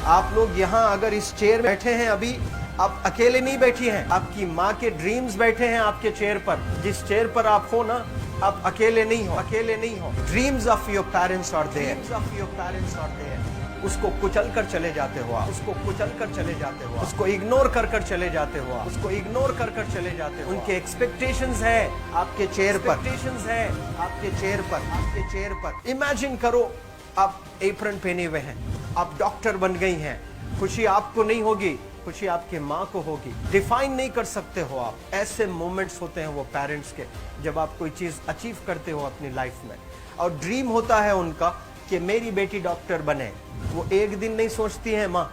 आप लोग यहाँ अगर इस चेयर में बैठे हैं अभी, आप अकेले नहीं बैठी हैं, आपकी माँ के ड्रीम्स बैठे हैं आपके चेयर पर। जिस चेयर पर आप हो ना, आप अकेले नहीं हो, अकेले नहीं हो। Dreams of your parents are there, dreams of your parents are there. उसको कुचल कर चले जाते हो आप, उसको कुचल कर चले जाते हो, उसको इग्नोर कर कर चले जाते हो, उसको इग्नोर कर कर चले जाते हो। उनके एक्सपेक्टेशंस है आपके चेयर पर, एक्सपेक्टेशंस है आपके चेयर पर, आपके चेयर पर। इमेजिन करो आप एप्रन पहने हुए हैं, आप डॉक्टर बन गई हैं, खुशी आपको नहीं होगी, खुशी आपके माँ को होगी। डिफाइन नहीं कर सकते हो आप। ऐसे मोमेंट्स होते हैं वो पेरेंट्स के, जब आप कोई चीज अचीव करते हो अपनी लाइफ में और ड्रीम होता है उनका कि मेरी बेटी डॉक्टर बने। वो एक दिन नहीं सोचती है माँ,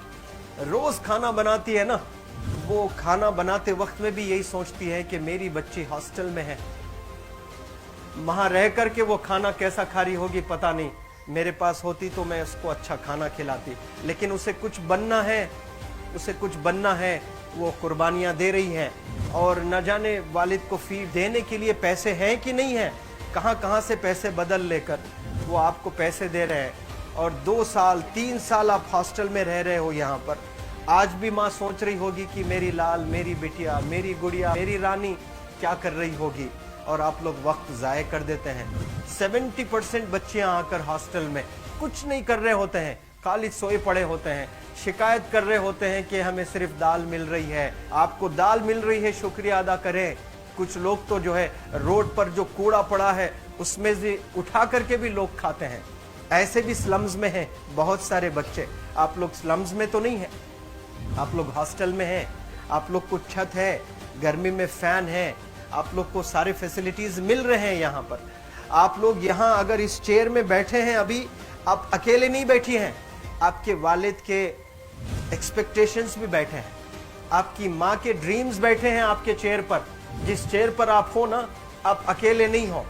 रोज खाना बनाती है ना, वो खाना बनाते वक्त में भी यही सोचती है कि मेरी बच्ची हॉस्टल में है, वहां रह करके वो खाना कैसा खा रही होगी पता नहीं, मेरे पास होती तो मैं उसको अच्छा खाना खिलाती। लेकिन उसे कुछ बनना है, उसे कुछ बनना है, वो कुर्बानियां दे रही है और न जाने वालिद को फीड देने के लिए पैसे हैं कि नहीं है, कहां से पैसे बदल लेकर वो आपको पैसे दे रहे हैं। और 2 साल 3 साल आप हॉस्टल में रह रहे हो यहाँ पर। आज भी माँ सोच रही होगी कि मेरी लाल, मेरी बिटिया, मेरी गुड़िया, मेरी रानी क्या कर रही होगी, और आप लोग वक्त ज़ाय कर देते हैं। 70% बच्चियां आकर हॉस्टल में कुछ नहीं कर रहे होते हैं, खाली सोए पड़े होते हैं, शिकायत कर रहे होते हैं कि हमें सिर्फ दाल मिल रही है। आपको दाल मिल रही है, शुक्रिया अदा करें। कुछ लोग तो जो है रोड पर जो कूड़ा पड़ा है उसमें से उठा करके भी लोग खाते हैं। ऐसे भी स्लम्स में हैं बहुत सारे बच्चे। आप लोग स्लम्स में तो नहीं है, आप लोग हॉस्टल में हैं, आप लोग को छत है, गर्मी में फैन है, आप लोग को सारे फैसिलिटीज मिल रहे हैं यहाँ पर। आप लोग यहाँ अगर इस चेयर में बैठे हैं अभी, आप अकेले नहीं बैठी हैं, आपके वालिद के एक्सपेक्टेशंस भी बैठे हैं, आपकी माँ के ड्रीम्स बैठे हैं आपके चेयर पर। जिस चेयर पर आप हो ना, आप अकेले नहीं हो।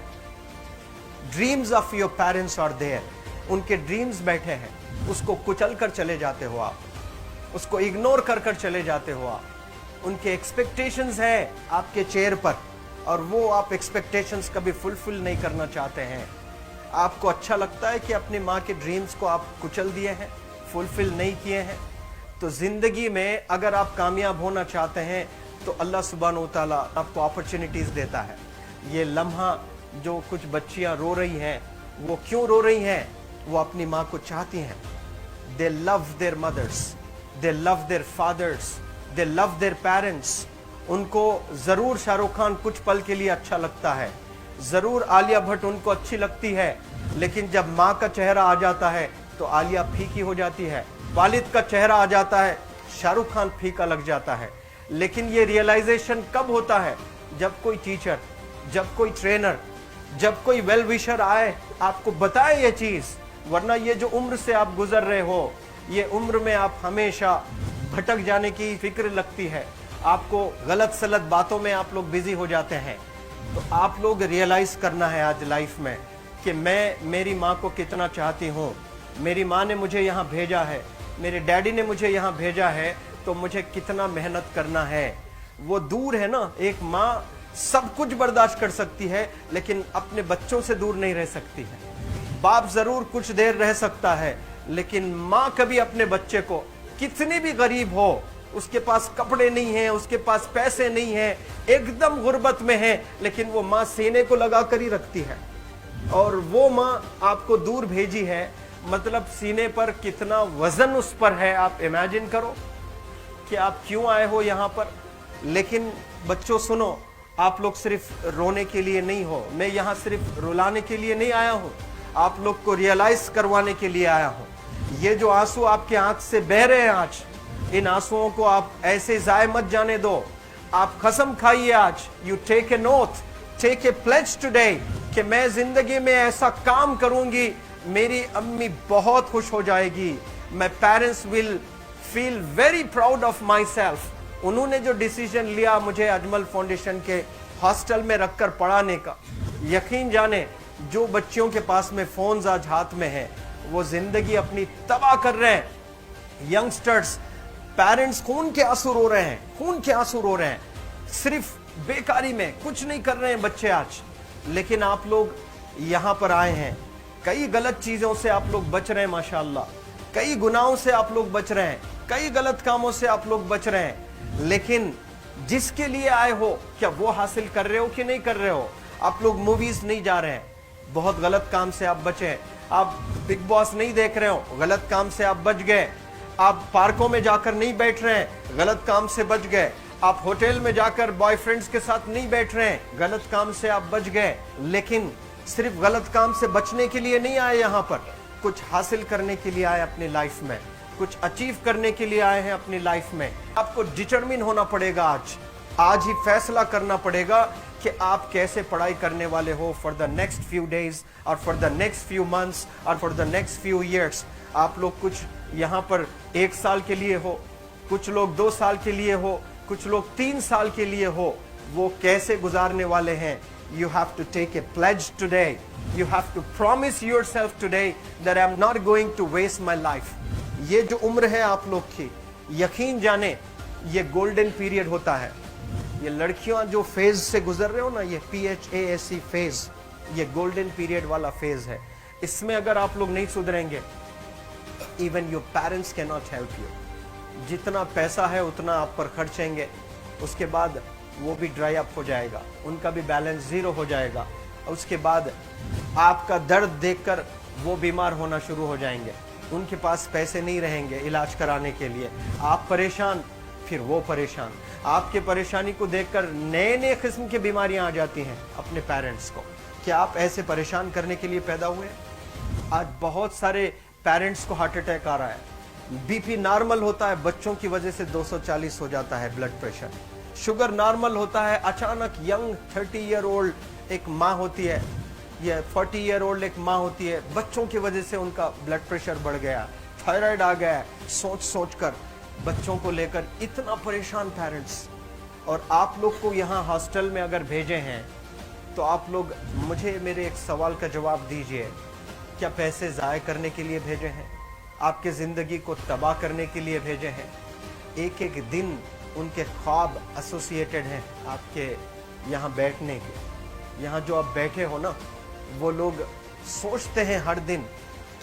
Dreams of your parents are there. उनके ड्रीम्स बैठे हैं, उसको कुचल कर चले जाते हो आप, उसको इग्नोर कर कर चले जाते हो आप। उनके एक्सपेक्टेशंस है आपके चेयर पर और वो आप एक्सपेक्टेशंस कभी फुलफिल नहीं करना चाहते हैं। आपको अच्छा लगता है कि अपनी माँ के ड्रीम्स को आप कुचल दिए हैं, फुलफिल नहीं किए हैं। तो जिंदगी में अगर आप कामयाब होना चाहते हैं तो अल्लाह सुब्हानहू व तआला आपको अपॉर्चुनिटीज देता है। ये लम्हा जो कुछ बच्चियां रो रही हैं, वो क्यों रो रही हैं? वो अपनी माँ को चाहती हैं। They love their mothers, they love their fathers, they love their parents. उनको जरूर शाहरुख खान कुछ पल के लिए अच्छा लगता है, जरूर आलिया भट्ट उनको अच्छी लगती है, लेकिन जब माँ का चेहरा आ जाता है तो आलिया फीकी हो जाती है। वालिद का चेहरा आ जाता है, शाहरुख खान फीका लग जाता है। लेकिन ये रियलाइजेशन कब होता है? जब कोई टीचर, जब कोई ट्रेनर, जब कोई वेल विशर आए, आपको बताए ये चीज। वरना ये जो उम्र से आप गुजर रहे हो, ये उम्र में आप हमेशा भटक जाने की फिक्र लगती है, आपको गलत सलत बातों में आप लोग बिजी हो जाते हैं। तो आप लोग रियलाइज करना है आज लाइफ में कि मैं मेरी माँ को कितना चाहती हूँ। मेरी माँ ने मुझे यहाँ भेजा है, मेरे डैडी ने मुझे यहाँ भेजा है, तो मुझे कितना मेहनत करना है। वो दूर है ना, एक माँ सब कुछ बर्दाश्त कर सकती है लेकिन अपने बच्चों से दूर नहीं रह सकती है। बाप जरूर कुछ देर रह सकता है, लेकिन माँ कभी अपने बच्चे को, कितनी भी गरीब हो, उसके पास कपड़े नहीं है, उसके पास पैसे नहीं है, एकदम गुर्बत में है, लेकिन वो माँ सीने को लगा कर ही रखती है। और वो माँ आपको दूर भेजी है, मतलब सीने पर कितना वजन उस पर है। आप इमेजिन करो कि आप क्यों आए हो यहाँ पर। लेकिन बच्चों सुनो, आप लोग सिर्फ रोने के लिए नहीं हो, मैं यहाँ सिर्फ रुलाने के लिए नहीं आया हूँ, आप लोग को रियलाइज करवाने के लिए आया हूँ। ये जो आंसू आपके आंख से बह रहे हैं आज, इन आंसुओं को आप ऐसे जाए मत जाने दो। आप कसम खाइए आज, you take a note, take a pledge today कि मैं जिंदगी में ऐसा काम करूंगी, मेरी अम्मी बहुत खुश हो जाएगी। My parents will feel very proud of my self. उन्होंने जो डिसीजन लिया मुझे अजमल फाउंडेशन के हॉस्टल में रखकर पढ़ाने का, यकीन जाने जो बच्चियों के पास में फोन्स आज हाथ में है, वो जिंदगी अपनी तबाह कर रहे हैं। यंगस्टर्स, पेरेंट्स खून के आंसू रो रहे हैं, खून के आंसू रो रहे हैं, सिर्फ बेकारी में कुछ नहीं कर रहे हैं बच्चे आज। लेकिन आप लोग यहाँ पर आए हैं, कई गलत चीजों से आप लोग बच रहे हैं माशाल्लाह, कई गुनाहों से आप लोग बच रहे हैं, कई गलत कामों से आप लोग बच रहे हैं, लेकिन जिसके लिए आए हो क्या वो हासिल कर रहे हो कि नहीं कर रहे हो? आप लोग मूवीज नहीं जा रहे हैं, बहुत गलत काम से आप बचे हैं। आप बिग बॉस नहीं देख रहे हो, गलत काम से आप बच गए। आप पार्कों में जाकर नहीं बैठ रहे हैं, गलत काम से बच गए। आप होटल में जाकर बॉयफ्रेंड्स के साथ नहीं बैठ रहे हैं, गलत काम से आप बच गए। लेकिन सिर्फ गलत काम से बचने के लिए नहीं आए, यहाँ पर कुछ हासिल करने के लिए आए, अपनी लाइफ में कुछ अचीव करने के लिए आए हैं अपनी लाइफ में। आपको डिटरमिन होना पड़ेगा, आज ही फैसला करना पड़ेगा कि आप कैसे पढ़ाई करने वाले हो for the next few days और for the next few months और for the next few years. आप लोग कुछ यहाँ पर 1 साल के लिए हो, कुछ लोग 2 साल के लिए हो, कुछ लोग 3 साल के लिए हो। वो कैसे गुजारने वाले हैं? You have to take a pledge today. You have to promise yourself today that I'm not going to waste my life. ये जो उम्र है आप लोग की, यकीन जाने ये गोल्डन पीरियड होता है। ये लड़कियां जो फेज से गुजर रहे हो ना, ये PHASE फेज, ये गोल्डन पीरियड वाला फेज है। इसमें अगर आप लोग नहीं सुधरेंगे, even your parents can not help you. जितना पैसा है उतना आप पर खर्चेंगे, उसके बाद वो भी ड्राई अप हो जाएगा, उनका भी बैलेंस जीरो हो जाएगा। उसके बाद आपका दर्द देखकर वो बीमार होना शुरू हो जाएंगे, उनके पास पैसे नहीं रहेंगे इलाज कराने के लिए। आप परेशान, फिर वो परेशान। आपके परेशानी को देखकर नए नए किस्म की बीमारियां आ जाती हैं अपने पेरेंट्स को। क्या आप ऐसे परेशान करने के लिए पैदा हुए? आज बहुत सारे पेरेंट्स को हार्ट अटैक आ रहा है। बीपी नॉर्मल होता है, बच्चों की वजह से 240 हो जाता है ब्लड प्रेशर। शुगर नॉर्मल होता है, अचानक यंग 30 ईयर ओल्ड एक माँ होती है या 40 ईयर ओल्ड एक माँ होती है, बच्चों की वजह से उनका ब्लड प्रेशर बढ़ गया, थायराइड आ गया। सोच सोच कर बच्चों को लेकर इतना परेशान पेरेंट्स। और आप लोग को यहाँ हॉस्टल में अगर भेजे हैं तो आप लोग मुझे मेरे एक सवाल का जवाब दीजिए, क्या पैसे ज़ाय करने के लिए भेजे हैं? आपके ज़िंदगी को तबाह करने के लिए भेजे हैं? एक एक दिन उनके ख्वाब एसोसिएटेड हैं आपके यहाँ बैठने के। यहाँ जो आप बैठे हो ना, वो लोग सोचते हैं हर दिन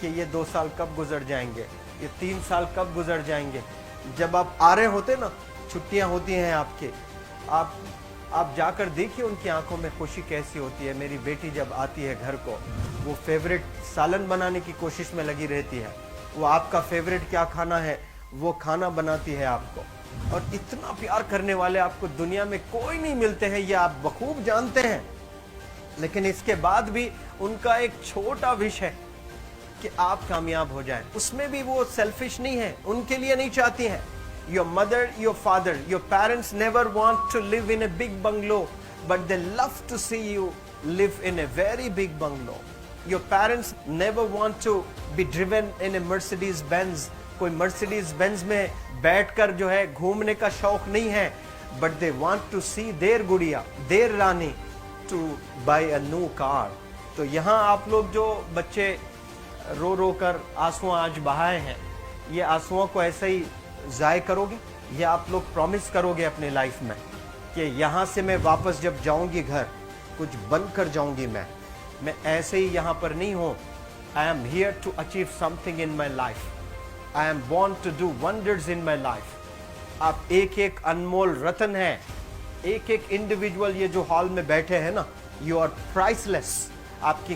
कि ये 2 साल कब गुजर जाएंगे, ये 3 साल कब गुजर जाएंगे। जब आप आ रहे होते ना, छुट्टियाँ होती हैं आपके, आप जाकर देखिए उनकी आंखों में खुशी कैसी होती है। मेरी बेटी जब आती है घर को, वो फेवरेट सालन बनाने की कोशिश में लगी रहती है। वो आपका फेवरेट क्या खाना है वो खाना बनाती है आपको। और इतना प्यार करने वाले आपको दुनिया में कोई नहीं मिलते हैं, ये आप बखूब जानते हैं। लेकिन इसके बाद भी उनका एक छोटा विश है कि आप कामयाब हो जाएं। उसमें भी वो सेल्फिश नहीं है, उनके लिए नहीं चाहती हैं। Your mother, your father, your parents never want to live in a big bungalow, but they love to see you live in a very big bungalow. Your parents never want to be driven in a Mercedes Benz. कोई Mercedes Benz में बैठकर जो है घूमने का शौक नहीं है, but they want to see their गुड़िया, their Rani to buy a new car. तो यहाँ आप लोग जो बच्चे रो रो कर आंसू आज बहाए हैं, ये आंसुओं को ऐसे ही ज़ाय करोगे या आप लोग प्रॉमिस करोगे अपने लाइफ में कि यहाँ से मैं वापस जब जाऊंगी घर, कुछ बनकर जाऊंगी। मैं ऐसे ही यहाँ पर नहीं हूँ। I am here to achieve something in my life. I am born to do wonders in my life. आप एक एक अनमोल रतन है, एक एक इंडिविजुअल ये जो हॉल में बैठे हैं ना, यू आर प्राइसलेस। आपकी